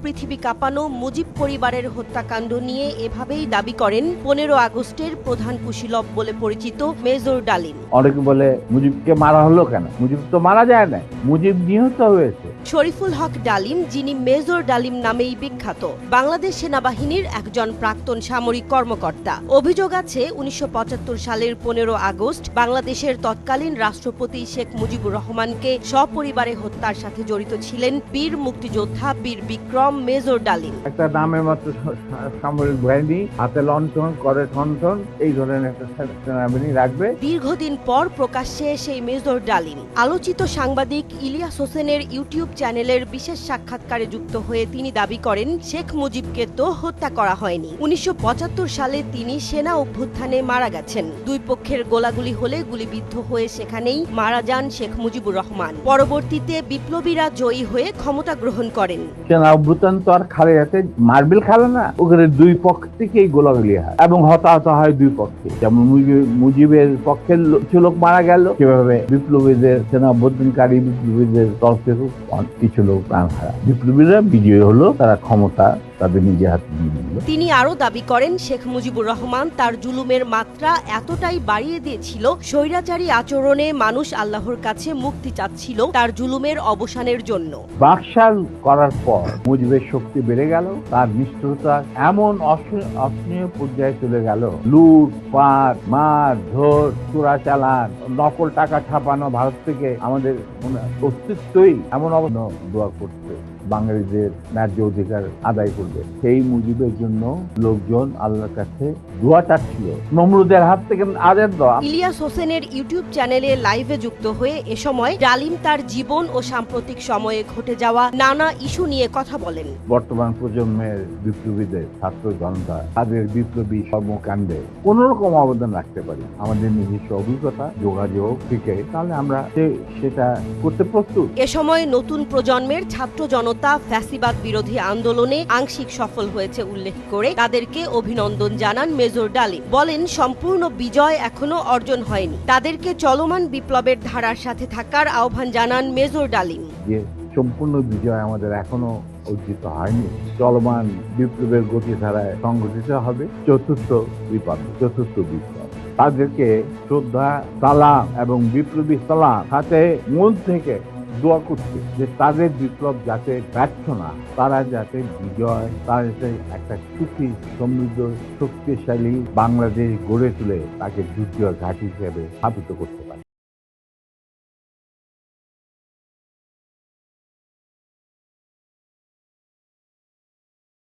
পৃথিবী কাঁপানো মুজিব পরিবারের হত্যাকাণ্ড নিয়ে এভাবেই দাবি করেন 15 আগস্টের প্রধান কুশীলব বলে পরিচিত মেজর ডালিম। অনেকে বলে মুজিবকে মারা হলো কেন? মুজিব তো মারা যায় না, মুজিব নিহত হয়েছে। শরীফুল হক ডালিম, যিনি মেজর ডালিম নামেই বিখ্যাত, বাংলাদেশ সেনাবাহিনীর একজন প্রাক্তন সামরিক কর্মকর্তা। অভিযোগ আছে 1975 সালের 15 আগস্ট বাংলাদেশের তৎকালীন রাষ্ট্রপতি শেখ মুজিবুর রহমানকে সপরিবারে হত্যার সাথে জড়িত ছিলেন বীর মুক্তিযোদ্ধা বীর বিক্রম মেজর ডালিম। একটা নামের মাত্র সামরিক বাহিনী, হাতে লণ্ঠন করে ঠনঠন, এই ধরনের একটা সেনাবাহিনী রাখবে। দীর্ঘদিন পর প্রকাশ্যে সেই মেজর ডালিম। আলোচিত সাংবাদিক ইলিয়াস হোসেনের ইউটিউব চ্যানেলের বিশেষ সাক্ষাৎকারে যুক্ত হয়ে তিনি দাবি করেন, শেখ মুজিবকে তো হত্যা করা হয়নি। 1975 সালে তিনি সেনা অভ্যুত্থানে মারা গেছেন। দুই পক্ষের গোলাগুলি হলে গুলিবিদ্ধ হয়ে সেখানেই মারা যান শেখ মুজিবুর রহমান। পরবর্তীতে বিপ্লবীরা জয়ী হয়ে ক্ষমতা গ্রহণ করেন। সেনা অভ্যুত্থান তো আর খালে যাতে মার্বেল খেলে না, ওখানে দুই পক্ষ থেকেই গোলাগুলি হয় এবং হতাহত হয় দুই পক্ষে। যেমন মুজিবের পক্ষের কিছু লোক মারা গেল, সেভাবে বিপ্লবীদের সেনা অভ্যুত্থানকারী বিপ্লবীদের তরফ থেকে কিছু লোক প্রাণ হারা। বিপ্লবীরা বিজয়ী হলো, তারা ক্ষমতা তাদের নিজে হাতে নিয়ে নিল। তিনি আরো দাবি করেন, শেখ মুজিবুর রহমান তার জুলুমের মাত্রা এতটাই বাড়িয়ে দিয়েছিল, স্বৈরাচারী আচরণে মানুষ আল্লাহর কাছে মুক্তি চাচ্ছিল তার জুলুমের অবসানের জন্য। বাকশাল করার পর মুজিবের শক্তি বেড়ে গেল, তার নিষ্ঠুরতা এমন অসহনীয় পর্যায়ে চলে গেল। লুট পাট, মার ধর, চোরাচালান, নকল টাকা ছাপানো ভারত থেকে, আমাদের অস্তিত্বই এমন অবস্থা। দোয়া করছে বাঙালিদের ন্যায্য অধিকার আদায় করবে, সেই মুজিবের জন্য লোকজন আল্লাহর কাছে দোয়া চাচ্ছিল, নমরুদের হাত থেকে আদের দোয়া। ইলিয়াস হোসেনের ইউটিউব চ্যানেলে লাইভে যুক্ত হয়ে এ সময় ডালিম তার জীবন ও সাম্প্রতিক সময়ে ঘটে যাওয়া নানা ইস্যু নিয়ে কথা বলেন। বর্তমান প্রজন্মের বিপ্লবীদের, ছাত্র জনতা, তাদের বিপ্লবী কর্মকাণ্ডে কোন রকম অবদান রাখতে পারি, আমাদের নিজস্ব অভিজ্ঞতা, যোগাযোগ থেকে, তাহলে আমরা সেটা করতে প্রস্তুত। এ সময় নতুন প্রজন্মের ছাত্র জনতা ফ্যাসিবাদ বিরোধী আন্দোলনে আংশিক সফল হয়েছে উল্লেখ করে তাদেরকে অভিনন্দন জানান মেজর ডালিম। বলেন, সম্পূর্ণ বিজয় এখনো অর্জন হয়নি, তাদেরকে চলমান বিপ্লবের ধারার সাথে থাকার আহ্বান জানান মেজর ডালিম। যে সম্পূর্ণ বিজয় আমাদের এখনো অর্জিত হয়নি, চলমান বিপ্লবের গতিধারায় সংগঠিত হবে চতুর্থ বিপ্লব। তাদেরকে শ্রদ্ধা, সালাম এবং বিপ্লবী সালাম সাথে মন থেকে দোয়া করছে যে তাদের বিপ্লব যাতে ব্যর্থ না, তারা যাতে বিজয়, তারা যাতে একটা সুখী, সমৃদ্ধ, শক্তিশালী বাংলাদেশ গড়ে তুলে তাকে দ্বিতীয় ঘাঁটি হিসেবে স্থাপিত করতে।